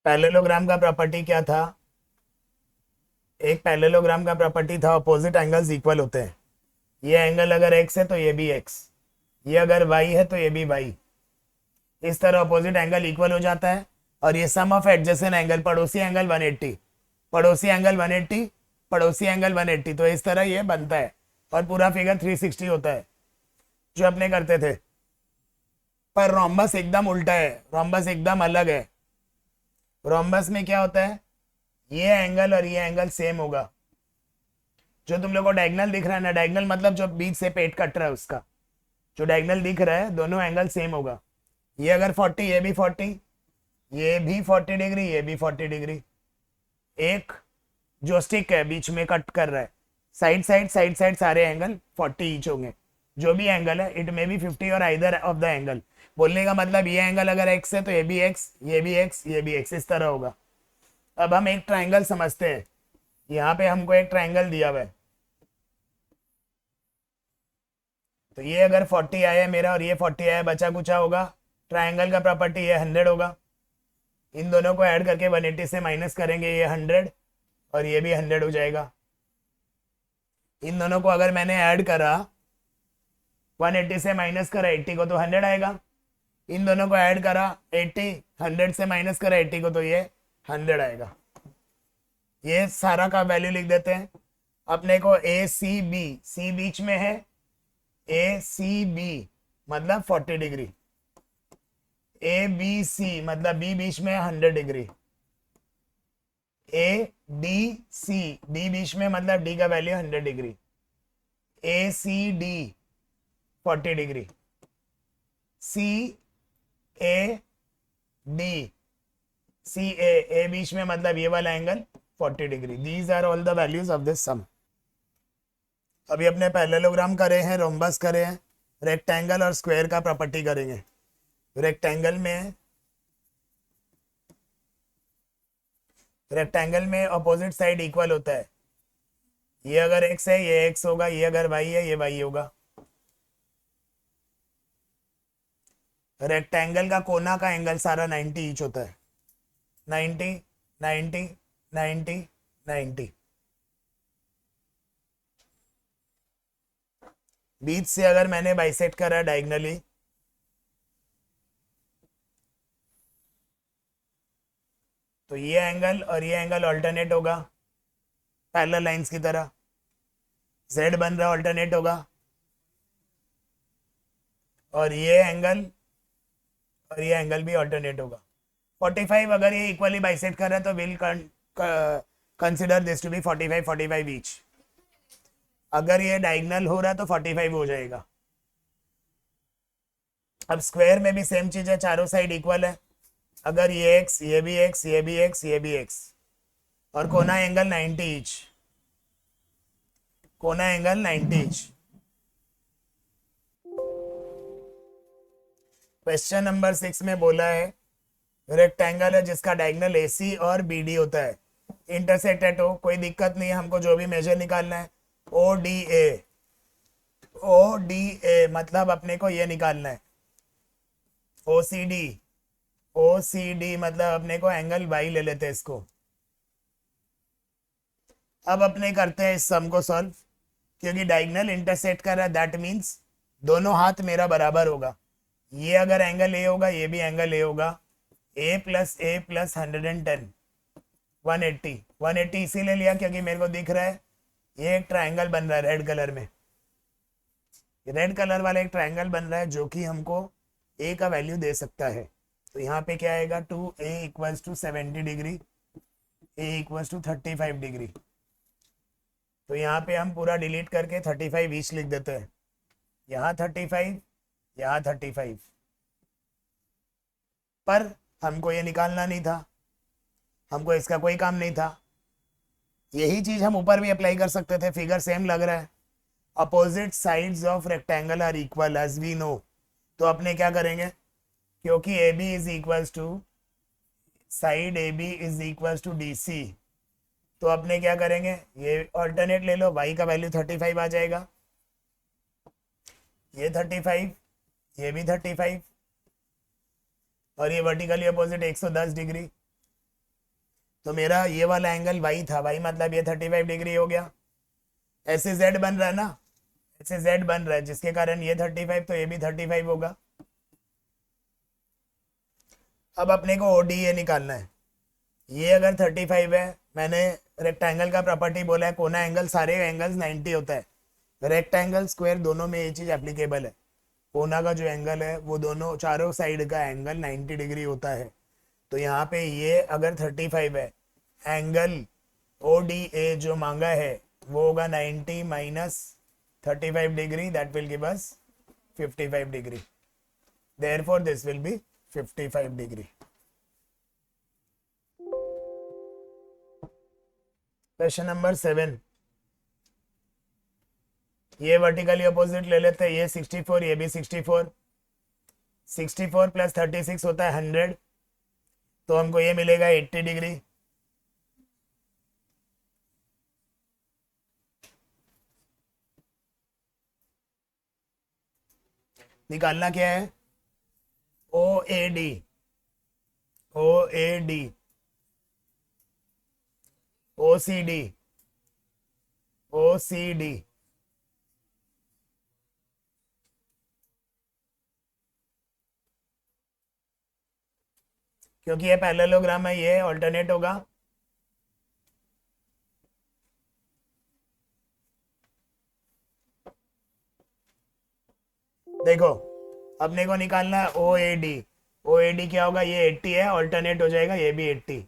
Parallelogram का property क्या था? एक पैरेललोग्राम का प्रॉपर्टी था अपोजिट एंगल्स इक्वल होते हैं। ये एंगल अगर एक्स है तो ये भी एक्स, ये अगर वाई है तो ये भी वाई। इस तरह अपोजिट एंगल इक्वल हो जाता है। और ये सम ऑफ एडजेसेंट एंगल, पड़ोसी एंगल 180, पड़ोसी एंगल 180, पड़ोसी एंगल 180, तो इस तरह ये बनता है। और पूरा फिगर 360 होता है जो अपने करते थे। पर रोम्बस एकदम उल्टा है, रोम्बस एकदम अलग है। रोम्बस में क्या होता है, ये एंगल और ये एंगल सेम होगा। जो तुम लोग को डायगनल दिख रहा है ना, डायगनल मतलब जो बीच से पेट कट रहा है उसका, जो डायगनल दिख रहा है, दोनों एंगल सेम होगा। ये अगर 40, ये भी 40, ये भी 40 डिग्री, ये भी 40 डिग्री। एक जो स्टिक है बीच में कट कर रहा है, साइड साइड साइड साइड सारे एंगल 40 ईच होंगे। जो भी एंगल है इट मे बी 50 और आइदर ऑफ द एंगल। बोलने का मतलब ये एंगल अगर एक्स है तो ये भी एक्स, ये भी एक्स, ये भी एक्स, इस तरह होगा। अब हम एक ट्राइंगल समझते हैं। यहाँ पे हमको एक ट्राइंगल दिया हुआ है, तो ये अगर 40 आया मेरा और ये 40 आया, बचा कुचा होगा। ट्राइंगल का प्रॉपर्टी ये 100 होगा। इन दोनों को ऐड करके 180 से माइनस करेंगे, ये 100 और ये भी 100 हो जाएगा। इन दोनों को अगर मैंने ऐड करा, 180 से माइनस करा 80 को तो 100 आएगा। इन दोनों को ऐड करा 80, 100 से माइनस करा 80 को तो ये 100 आएगा। ये सारा का वैल्यू लिख देते हैं। अपने को ए सी बी, सी बीच में है, ए सी बी मतलब 40 डिग्री, ए बी सी मतलब बी बीच में 100 degree, A D C, D बीच में मतलब डी का value 100 degree, A C D 40 degree, C A D, C A बीच में मतलब ये वाला angle 40 degree. These are all the values of this sum. अभी अपने पैरेललोग्राम करे हैं, रोम्बस करे हैं, रेक्टेंगल और स्क्वायर का प्रॉपर्टी करेंगे। रेक्टेंगल में अपोजिट साइड इक्वल होता है। ये अगर एक्स है ये एक्स होगा, ये अगर वाई है ये वाई होगा। रेक्टेंगल का कोना का एंगल सारा 90 ईच होता है, 90, 90, 90, 90। बीच से अगर मैंने बाइसेक्ट करा डायगनली, तो ये एंगल और ये एंगल अल्टरनेट होगा पैरेलल लाइंस की तरह। जेड बन रहा अल्टरनेट होगा, और ये एंगल और ये एंगल भी अल्टरनेट होगा। 45 अगर ये इक्वली बाइसेक्ट कर रहा है तो will consider this to be 45, 45 each. अगर ये डायगनल हो रहा है तो 45 हो जाएगा। अब स्क्वायर में भी सेम चीज है, चारों साइड इक्वल है। अगर ये एक्स, ये भी एक्स, ये भी एक्स, ये भी एक्स, और कोना एंगल 90 ईच, कोना एंगल 90 ईच। क्वेश्चन नंबर 6 में बोला है रेक्टेंगल है जिसका डायगनल AC और BD होता है, इंटरसेक्ट एट O। कोई दिक्कत नहीं है, हमको जो भी मेजर निकालना है ODA, ODA मतलब अपने को ये निकालना है OCD, OCD मतलब अपने को एंगल Y ले लेते हैं इसको। अब अपने करते हैं इस सम को सॉल्व, क्योंकि डायगनल इंटरसेक्ट कर रहा है, दैट मीन्स दोनों हाथ मेरा बराबर होगा। ये अगर एंगल A होगा ये भी एंगल A होगा। A प्लस A प्लस 110, 180, 180 इसीलिए लिया क्योंकि मेरे को दिख रहा है ये एक ट्राइंगल बन रहा है रेड कलर में। रेड कलर वाला एक ट्राइंगल बन रहा है जो कि हमको A का वैल्यू दे सकता है। तो यहाँ पे क्या आएगा, 2A equals to 70 degree, A equals to 35 degree. तो यहाँ पे हम पूरा डिलीट करके 35 ईच लिख देते हैं। यहाँ 35, यहाँ 35। पर हमको ये निकालना नहीं था, हमको इसका कोई काम नहीं था। यही चीज हम ऊपर भी अप्लाई कर सकते थे, फिगर सेम लग रहा है। Opposite sides of rectangle are equal as we know. तो अपने क्या करेंगे, क्योंकि AB is equals to side AB is equals to DC, तो अपने क्या करेंगे, ये ऑल्टरनेट ले लो, Y का वैल्यू 35 आ जाएगा, ये 35, ये भी 35, और ये वर्टिकली अपोजिट 110 डिग्री। तो मेरा ये वाला एंगल वाई था, वाई मतलब ये 35 डिग्री हो गया। ऐसे जेड बन रहा है ना, ऐसे जेड बन रहा है, जिसके कारण ये 35 तो ये भी 35 होगा। अब अपने को ओडीए निकालना है। ये अगर 35 है, मैंने रेक्टेंगल का प्रॉपर्टी बोला है, कोना एंगल सारे एंगल्स 90 होता है, रेक्टेंगल स्क्वायर दोनों में ये चीज एप्लीकेबल है। कोना का जो एंगल है वो दोनों चारों साइड का एंगल 90 डिग्री होता है। तो यहाँ पे ये अगर 35 है, एंगल ओ डी ए जो मांगा है वो होगा 90 minus 35 degree, that will give us 55 degree. Therefore this will be 55 degree. Question number 7, ये वर्टिकली अपोजिट ले लेते हैं, ये 64 ये भी 64, 64 प्लस 36 होता है 100, तो हमको ये मिलेगा 80 डिग्री। निकालना क्या है, O A D, O A D, O C D, O C D. क्योंकि ये पैरेललोग्राम है, ये ऑल्टरनेट होगा। देखो अपने को निकालना है O A D, O A D क्या होगा, ये 80 है, ऑल्टरनेट हो जाएगा, ये भी 80।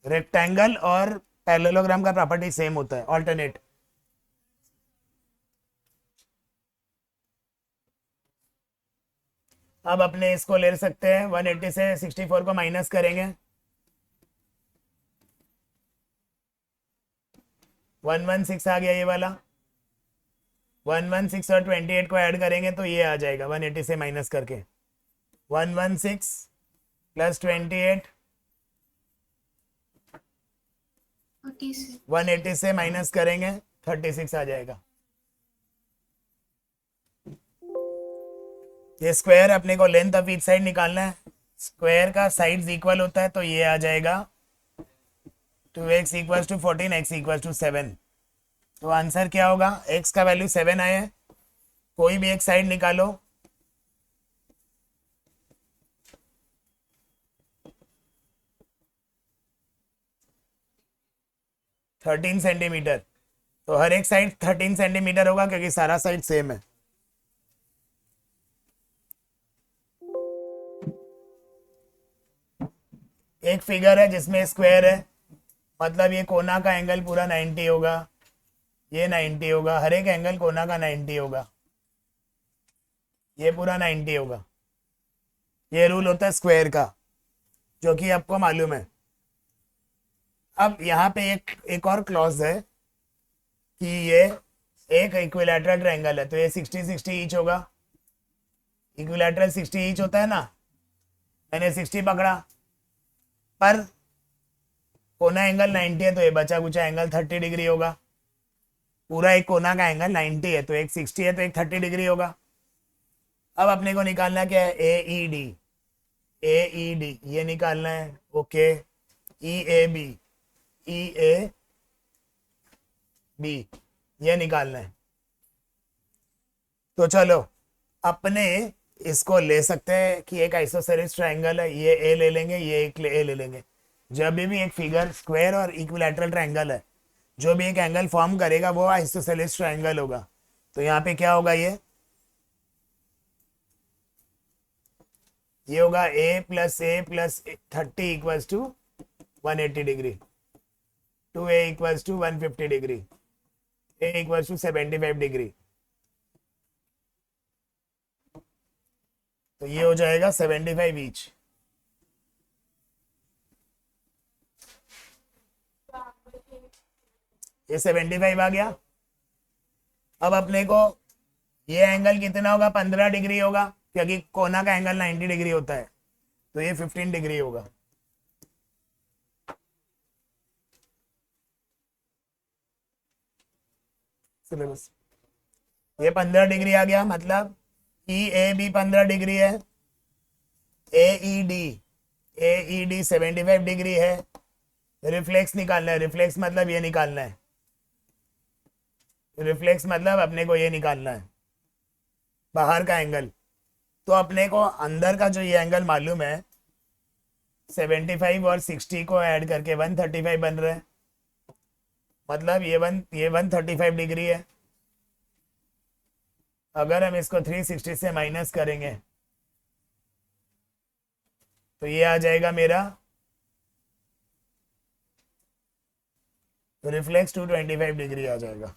रेक्टेंगल और पैरेललोग्राम का प्रॉपर्टी सेम होता है, ऑल्टरनेट। अब अपने इसको ले सकते हैं, 180 से 64 को माइनस करेंगे, 116 आ गया ये वाला, 116 और 28 को ऐड करेंगे तो ये आ जाएगा 180 से माइनस करके, 116 प्लस 28, 180 से माइनस करेंगे 36 आ जाएगा। ये स्क्वायर अपने को लेंथ ऑफ ईच साइड निकालना है, स्क्वायर का साइड्स इक्वल होता है, तो ये आ जाएगा 2x equal to 14, x equal to 7। तो आंसर क्या होगा, x का वैल्यू 7 आया है, कोई भी एक साइड निकालो, थर्टीन सेंटीमीटर। तो हर एक साइड 13 सेंटीमीटर होगा क्योंकि सारा साइड सेम है। एक फिगर है जिसमें स्क्वायर है, मतलब ये कोना का एंगल पूरा 90 होगा, ये 90 होगा, हर एक एंगल कोना का 90 होगा, ये पूरा 90 होगा। ये रूल होता है स्क्वायर का, जो कि आपको मालूम है। अब यहाँ पे एक और क्लॉज है कि ये एक इक्विलैटरल ट्रायंगल है, तो ये 60-60 ईच होगा। इक्विलैटरल 60 ईच होता है ना, मैंने 60 पकड़ा, पर कोना एंगल 90 है, तो ये बचा कुचा एंगल 30 डिग्री होगा। पूरा एक कोना का एंगल 90 है, तो एक 60 है, तो एक 30 डिग्री होगा। अब अपने को निकालना क्या है, ए ई डी, ए ई डी ये निकालना है, okay. E A B, E A B ये निकालना है। तो चलो अपने इसको ले सकते हैं कि एक आइसोसेलेस ट्रायंगल है, ये ए ले लेंगे, ये एक ए ले लेंगे। जब भी एक फिगर स्क्वायर और इक्विलैटरल ट्रायंगल है, जो भी एक एंगल फॉर्म करेगा वो आइसोसेलेस ट्रायंगल होगा। तो यहाँ पे क्या होगा, ये होगा a plus 30 equals to 180 degree, 2a equals to 150 degree, a equals to 75 degree. तो ये हो जाएगा 75 ईच। ये 75 आ गया। अब अपने को ये एंगल कितना होगा, 15 डिग्री होगा, क्योंकि कोना का एंगल 90 डिग्री होता है, तो ये 15 डिग्री होगा। सिलेबस ये 15 डिग्री आ गया, मतलब ई ए बी 15 डिग्री है, ए ई डी 75 डिग्री है, रिफ्लेक्स निकालना है, रिफ्लेक्स मतलब ये निकालना है, रिफ्लेक्स मतलब अपने को ये निकालना है बाहर का एंगल। तो अपने को अंदर का जो ये एंगल मालूम है, 75 और 60 को ऐड करके 135 बन रहा है, मतलब ये 135 डिग्री है। अगर हम इसको 360 से माइनस करेंगे तो ये आ जाएगा मेरा रिफ्लेक्स 225 डिग्री आ जाएगा।